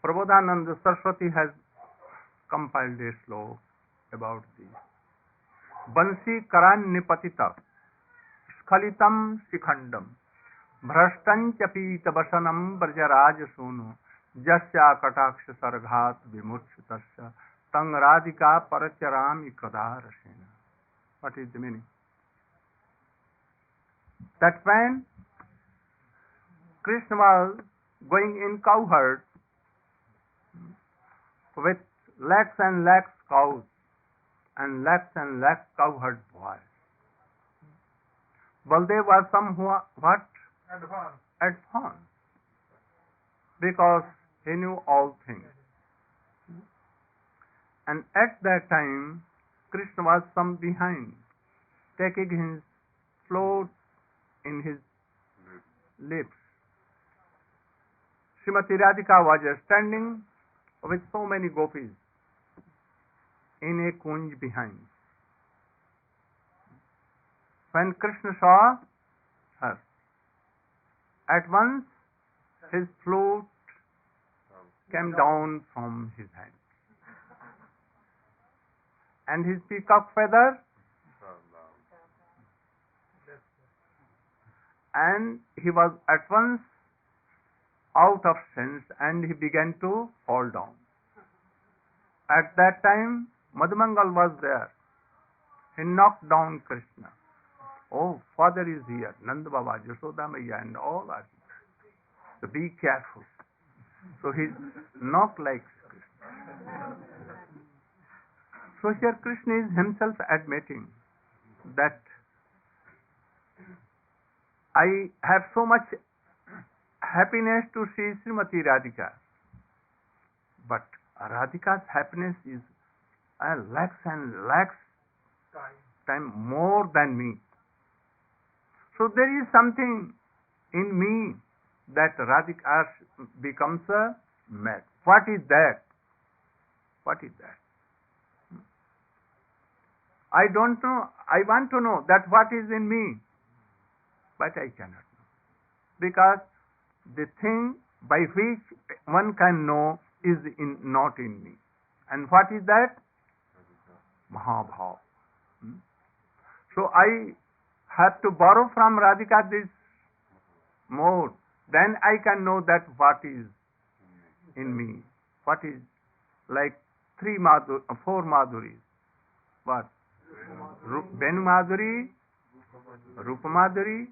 Prabodhananda Saraswati has compiled a sloka about this. Bansi karan nipatita Khalitam Sikhandam Bhrashtancha Pita Vasanam Brajaraj Sunu Jasya Kataksh Sarghat Vimurchitasya Tang Radhika Paracharami Kadarasena. What is the meaning? That when Krishna was going in cowherd with lakhs and lakhs cows and lakhs cowherd boys, Baldev was somewhat advanced because he knew all things. And at that time, Krishna was some behind, taking his float in his lips. Srimati Radhika was standing with so many gopis in a kunj behind. When Krishna saw her, at once his flute came down from his hand, and his peacock feather, and he was at once out of sense, and he began to fall down. At that time, Madhumangal was there. He knocked down Krishna. Oh, father is here, Nanda Baba, Yashoda Maiya, and all are here. So be careful. So he knocked like Krishna. So here Krishna is himself admitting that I have so much happiness to see Srimati Radhika, but Radhika's happiness is lakhs and lakhs time more than me. So there is something in me that Radhika becomes mad. What is that? What is that? I don't know. I want to know that what is in me, but I cannot know, because the thing by which one can know is not in me. And what is that? Mahabhava. So I have to borrow from Radhika this mode, then I can know that what is in me. What is like four Madhuris. What? Venu Madhuri, Rupa Madhuri,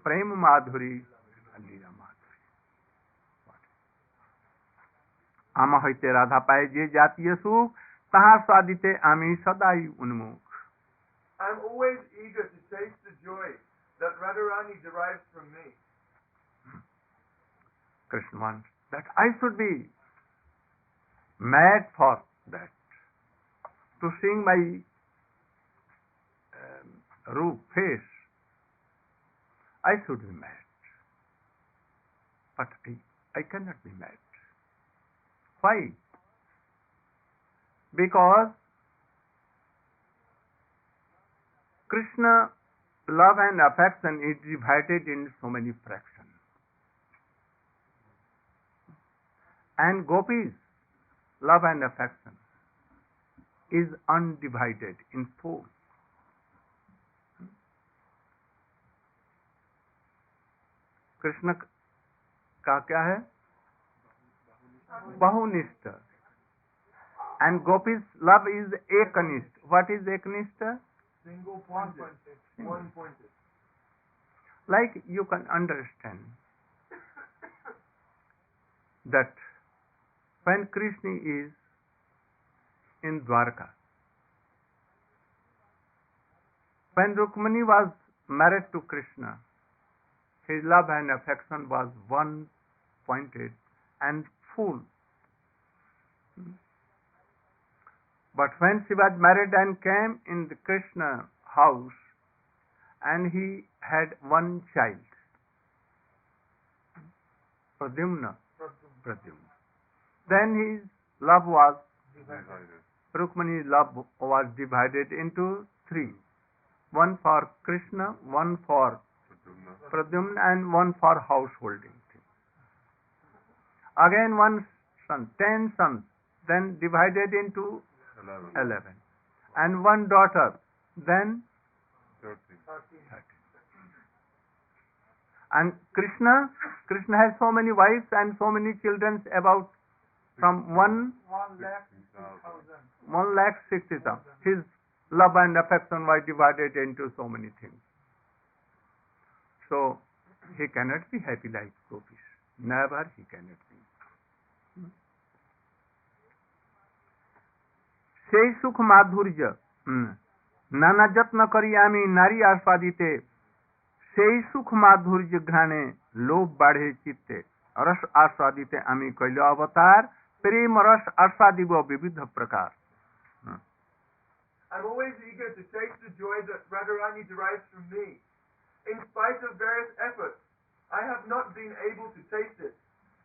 Prema Madhuri, and Leela Madhuri. Ama hoite Radha paye je jatiye sukh, taha swadite ami sadai unmukh. I'm always eager to taste the joy that Radharani derives from me. Krishna wants that I should be mad for that, to seeing my face. I should be mad, but I cannot be mad. Why? Because Krishna love and affection is divided in so many fractions, and Gopis love and affection is undivided in four. Krishna का क्या है? बहुनिष्ठ. And Gopis love is ekaniष्ठ. What is ekaniष्ठ? Single pointed. One pointed. Like you can understand that when Krishna is in Dwarka, when Rukmani was married to Krishna, his love and affection was one pointed and full. But when she was married and came in the Krishna house, and he had one child, Pradyumna, then his love was divided. Rukmani's love was divided into three: one for Krishna, one for Pradyumna, and one for householding things. Again, once sons, 10 sons, then divided into 11. 11, and one daughter, then 13. 13. And Krishna has so many wives and so many children, about from 1,60,000. His love and affection were divided into so many things. So he cannot be happy like gopis. Never he cannot be. সেই সুখ মাধুর্য নানা যত্ন করি আমি নারী আস্বাদিতে সেই সুখ মাধুর্য ঘ্রাণে লোভ বাড়ে চিত্তে রস আস্বাদিতে আমি কইল অবতার প্রেম রস আস্বাদিব বিবিধ প্রকার. I'm always eager to taste the joy that Radharani derives from me. In spite of various efforts, I have not been able to taste it,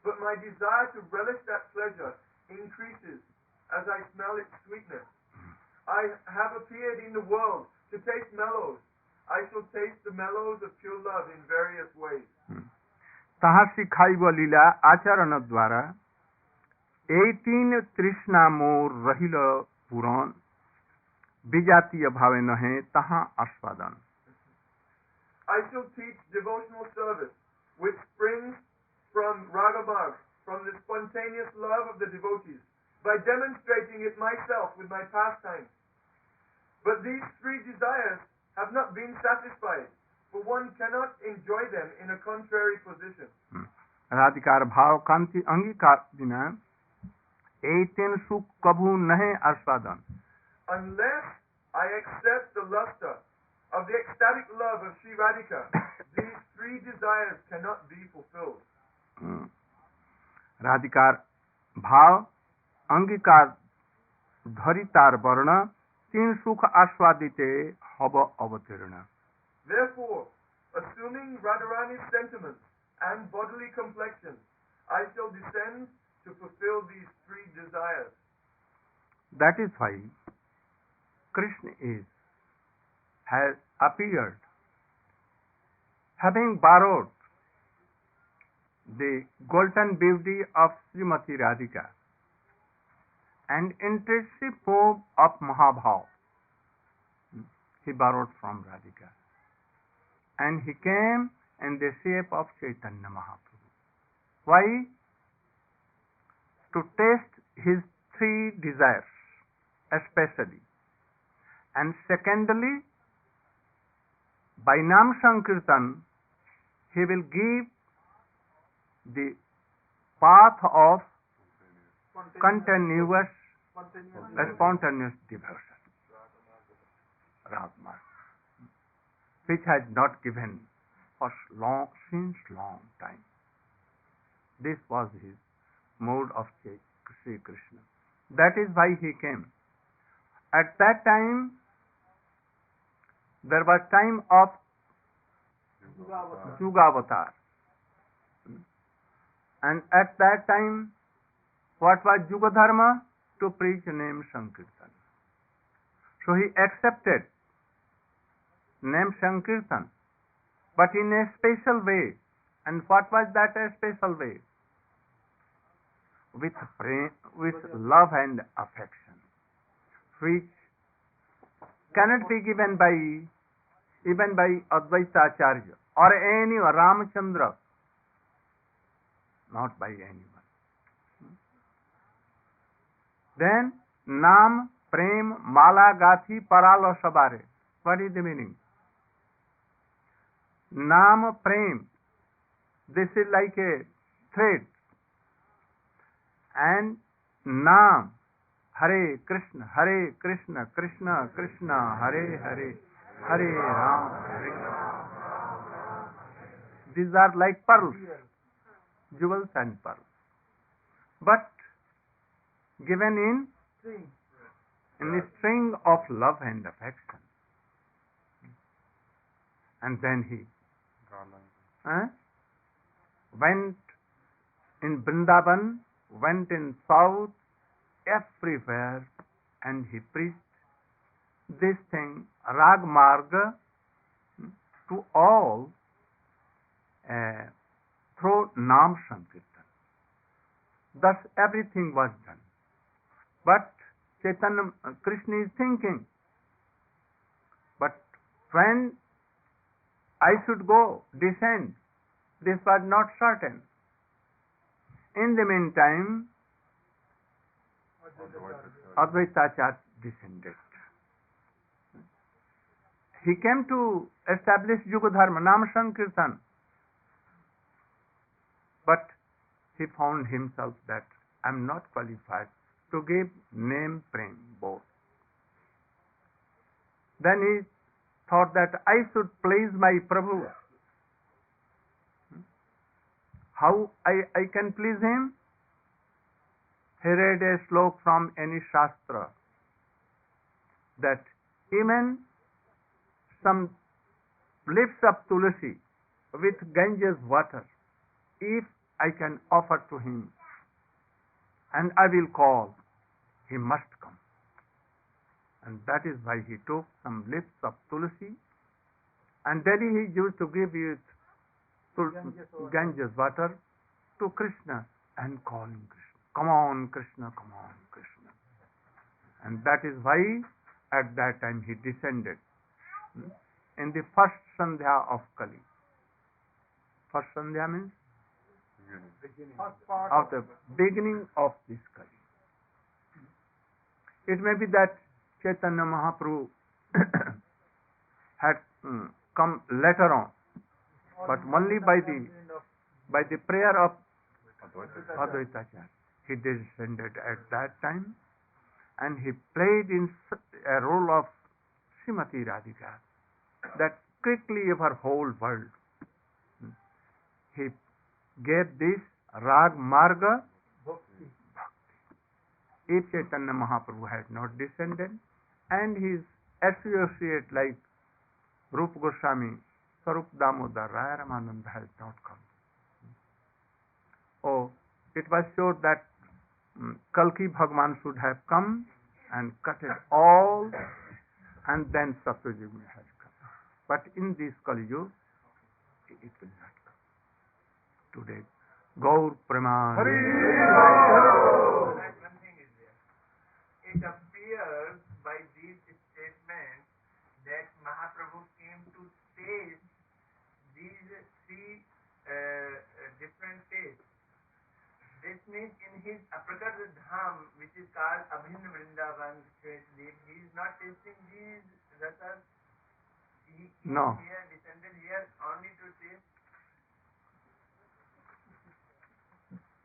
but my desire to relish that pleasure increases as I smell its sweetness. I have appeared in the world to taste mellows. I shall taste the mellows of pure love in various ways. তাহা শিখাইব লীলা আচরণ দ্বারা এই তিন তৃষ্ণা মোর রহিল পুরন বিজাতীয় ভাবে নহে তাহা আস্বাদন. I shall teach devotional service, which springs from Ragamarg, from the spontaneous love of the devotees, by demonstrating it myself with my pastimes. But these three desires have not been satisfied, for one cannot enjoy them in a contrary position. राधिकार भाव कांति अंगीकार बिना এই তিন সুখ কভু নহে আস্বাদন. Unless I accept the luster of the ecstatic love of Sri Radhika, these three desires cannot be fulfilled. রাধিকার ভাव अंगीकार ধরি তার বর্ণ তিন সুখ আস্বাদিতে হব অবতীর্ণ. Therefore, assuming Radharani's sentiments and bodily complexion, I shall descend to fulfill these three desires. That is why Krishna has appeared, having borrowed the golden beauty of Srimati Radhika and intrinsic form of Mahaprabhu. He borrowed from Radhika, and he came in the shape of Chaitanya Mahaprabhu. Why? To test his three desires especially, and secondly, by Nam Sankirtan he will give the path of continuous spontaneous devotion, Ragmarg, which has not given for since long time. This was his mode of Sri Krishna. That is why he came. At that time, there was time of Yugavatar. And at that time, what was Yuga Dharma? To preach name Sankirtan. So he accepted name Sankirtan, but in a special way. And what was that a special way? With love and affection, which cannot be given even by Advaita Acharya or any Ramachandra, not by anyone. Then Nam, Prem, Mala, Gathi, Paralo, Sabare. What is the meaning? Nam, Prem, this is like a thread, and Nam, Hare Krishna, Krishna Krishna, Hare Hare, Hare Ram, Hare Ram. These are like pearls, jewels and pearls, but given in the string of love and affection. And then he went in Vrindavan, went in south, everywhere, and he preached this thing, Rag Marga, to all through Nam Sankirtan. Thus everything was done. But Chaitanya, Krishna is thinking, but when I should go, descend, this was not certain. In the meantime, Advaitacharya descended. He came to establish Yuga Dharma, Nam Sankirtan. But he found himself that I am not qualified to give name, prem, both. Then he thought that I should please my Prabhu. How I can please him? He read a slok from any shastra that even some leaves of tulsi with Ganges water, if I can offer to him and I will call, he must come. And that is why he took some leaves of tulsi and daily he used to give it to Ganges water to Krishna and call him Krishna. Come on, Krishna, come on, Krishna. And that is why at that time he descended in the first Sandhya of Kali. First Sandhya means of the beginning of this Kali. It may be that Chaitanya Mahaprabhu had come later on, but only by the prayer of Advaitacharya he descended at that time, and he played in a role of Srimati Radhika that quickly over whole world. He gave this Rag Marga Bhakti. If Chaitanya Mahaprabhu had not descended, and his associate like Rupa Goswami, Sarup Damodar, Raya Ramananda has not come. Oh, it was sure that Kalki Bhagwan should have come and cut it all, and then Satyajug has come. But in this Kali Yuga, it will not come. Today, Gaur Preman. One thing is there. It appears by these statements that Mahaprabhu came to taste these three different tastes. This means in his Aprakat Dham, which is called Abhinna Vrindavan, he is not tasting these rasas. He No. Here descended here only to taste.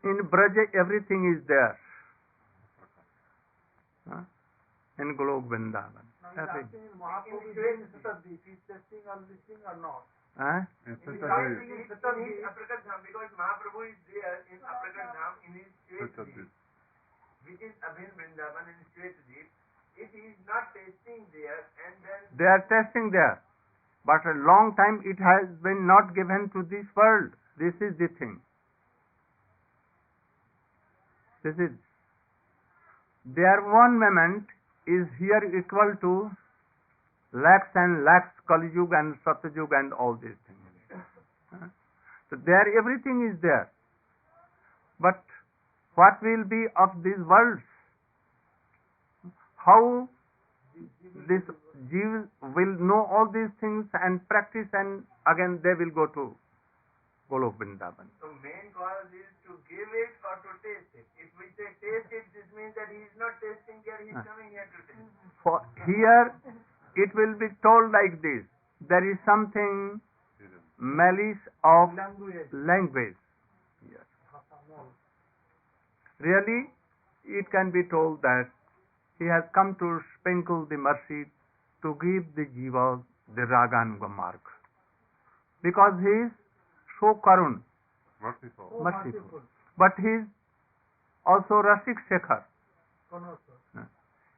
In Braja, everything is there. In Golok Vrindavan. Everything. Mahaprabhu is doing Satabdi. He is testing on this thing or not? In his Aprakat Dham, because Mahaprabhu is there in Aprakat Dham in his Shvetadip, which is Abhin Vrindavan in Shvetadip. If he is not tasting there, and then They are testing there. But a long time it has been not given to this world. This is the thing. This is their one moment is here equal to lakhs and lakhs Kali Yuga and Satyajug and all these things. So there everything is there. But what will be of these worlds? How this Jeev will know all these things and practice, and again they will go to Golok Vrindavan. so main cause is to give it or to taste it. If we say taste it, this means that he is not tasting here, he is coming here to taste. For here it will be told like this: there is something malice of language. Yes. Really, it can be told that he has come to sprinkle the mercy to give the jiva the raganuga marg, because he is so karun, merciful. But he is also Rasik Shekhar.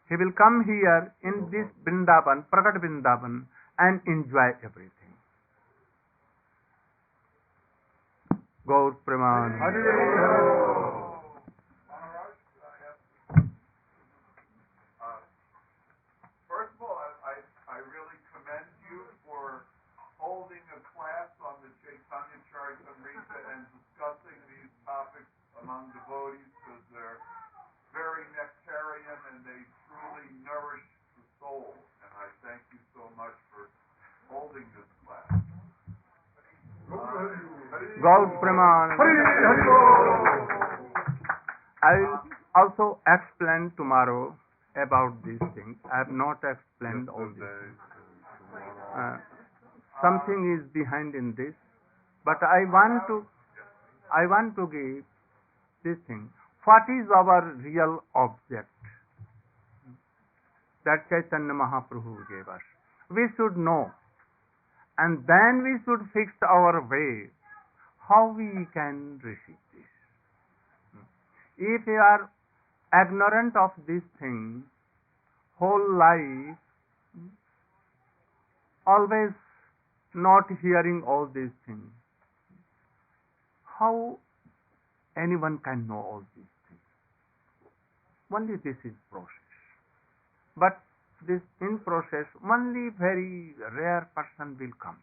He will come here in this Vrindavan, Prakat Vrindavan, and enjoy everything. Gaur Preman. First of all, I really commend you for holding a class on the Chaitanya Charitamrita and discussing these topics among devotees. Gaur Praman. I will also explain tomorrow about these things. I have not explained all this. Something is behind in this, but I want to give this thing. What is our real object? That Chaitanya Mahaprabhu gave us. We should know, and then we should fix our way how we can receive this. If we are ignorant of this thing, whole life, always not hearing all these things, how anyone can know all these things? Only this is process. But this in process, only very rare person will come.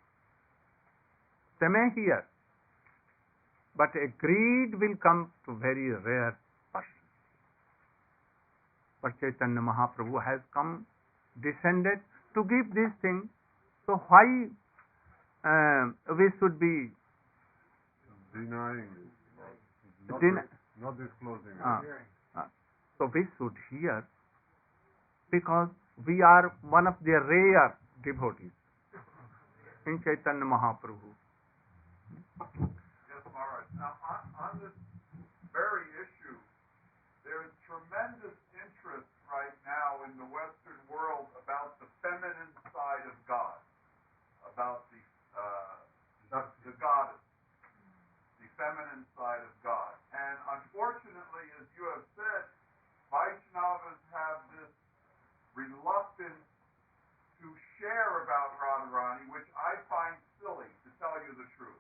They may hear, but a greed will come to very rare person. But Chaitanya Mahaprabhu has come, descended to give this thing. So why we should be denying it, not disclosing it. So we should hear, because we are one of the rare devotees in Chaitanya Mahaprabhu. Yes, Maharaj. Now, on this very issue, there is tremendous interest right now in the Western world about the feminine side of God, about the goddess, the feminine side of God. And unfortunately, as you have said, Vaishnavas have this reluctance to share about Radharani, which I find silly, to tell you the truth.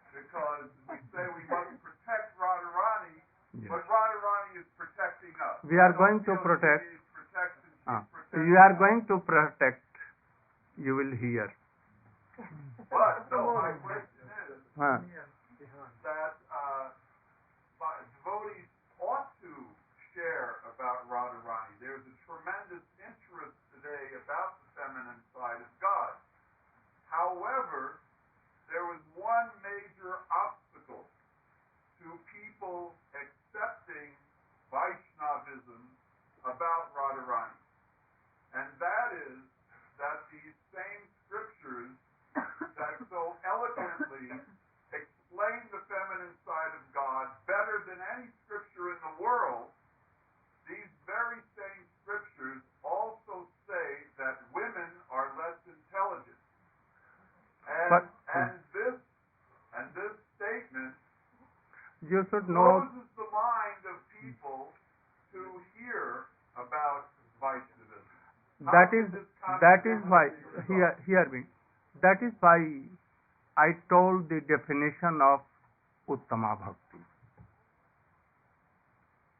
Because we say we must protect Radharani, Yes. but Radharani is protecting us. We are going to protect. She's protecting You are going to protect. You will hear. But no, my question is Huh. that devotees ought to share about Radharani. There's a tremendous interest today about the feminine side of God. However, there was one major obstacle to people accepting Vaishnavism about Radharani. And that is that these same scriptures that so eloquently explain the feminine side of God better than any scripture in the world, these very same scriptures also say that women are less intelligent. And this statement You should know. closes the mind of people to hear about Vaishnavism. That is why, hear me, that is why I told the definition of Uttama Bhakti,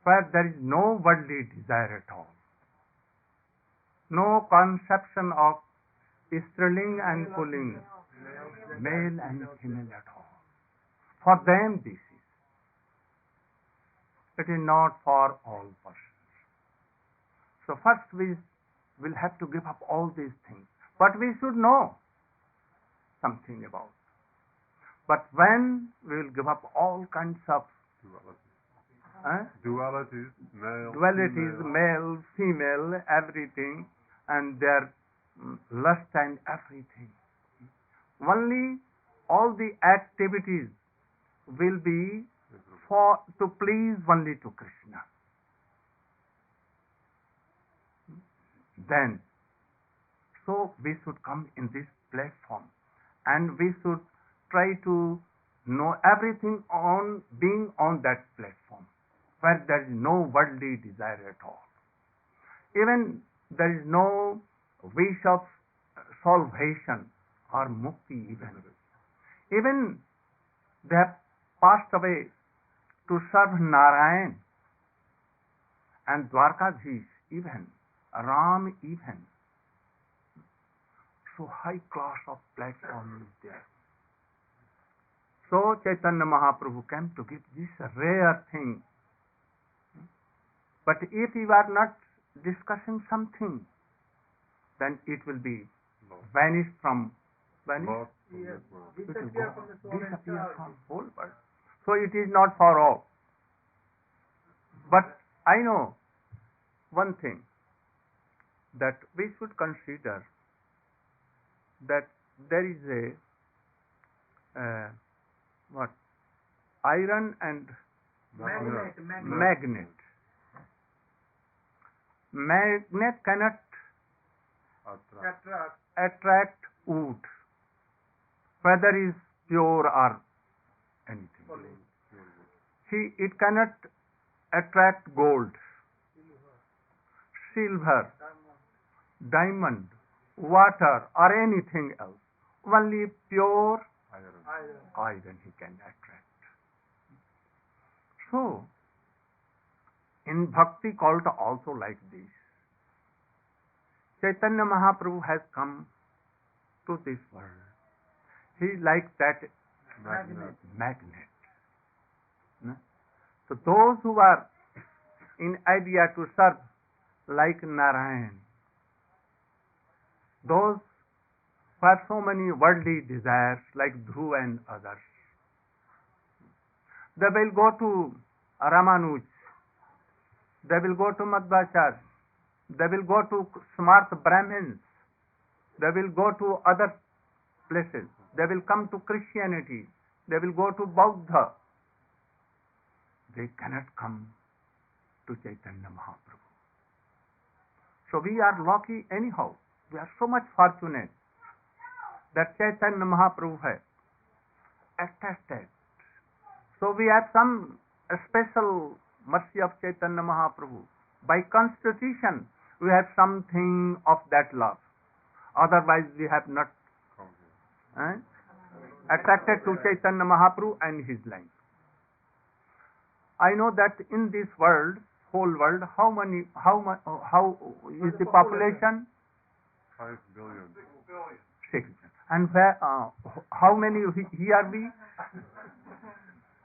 where there is no worldly desire at all, no conception of Striling and Pulling, male and female at all. For them this is. It is not for all persons. So first we will have to give up all these things. But we should know something about. But when we will give up all kinds of dualities, male, dualities, female, male, female, everything, and their lust and everything, only all the activities will be for to please only to Krishna. Then, so we should come in this platform, and we should try to know everything on being on that platform, where there is no worldly desire at all. Even there is no wish of salvation or mukti even. Even they have passed away to serve Narayan and Dwarkadhish even, Ram even. So high class of platform is there. So Chaitanya Mahaprabhu came to give this rare thing. But if you are not discussing something, then it will be vanished from Vanish. Lost from Yes. this world. It will Disappear go. from this world Disappear entirely. from whole world. So it is not for all. But I know one thing, that we should consider that there is a what, iron and magnet. Magnet cannot Attract. attract wood, whether is pure or anything. It cannot attract gold, silver, diamond, water, or anything else. Only pure Iron. iron he can attract. So, in Bhakti cult also like this. Chaitanya Mahaprabhu has come to this world. He is like that magnet. No? So those who are in idea to serve like Narayan, those who have so many worldly desires like Dhruv and others, they will go to Ramanuj, they will go to Madhvacharya, they will go to smart Brahmins, they will go to other places, they will come to Christianity, they will go to Buddha. They cannot come to Chaitanya Mahaprabhu. So we are lucky anyhow. We are so much fortunate that Chaitanya Mahaprabhu has attested. So we have some special mercy of Chaitanya Mahaprabhu. By constitution, we have something of that love. Otherwise, we have not attracted to Chaitanya Mahaprabhu and his line. I know that in this world, whole world, how is the population? 5 billion. 6. And where, how many here we?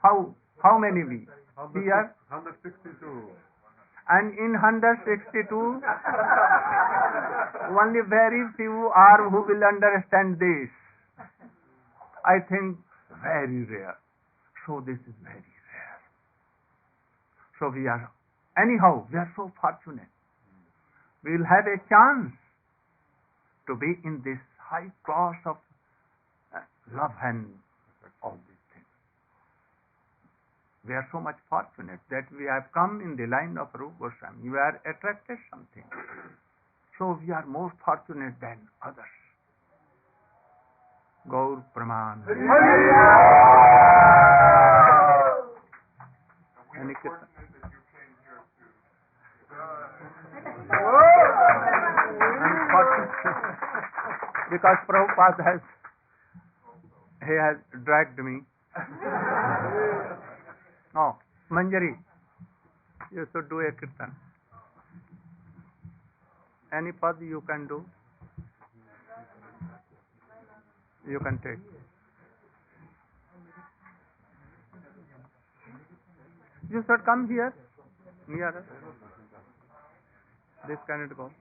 How many we? Here? 162. And in 162, only very few are who will understand this. I think very rare. So this is very rare. So we are so fortunate. We will have a chance to be in this high class of love and all these things. We are so much fortunate that we have come in the line of Rupa Goswami. We are attracted something. So we are more fortunate than others. Gaur Praman. Any kirtan? Because Prabhupada has dragged me. Oh, Manjari, you should do a kirtan. Any pad you can do, you can take. You should come here, near us. This cannot go.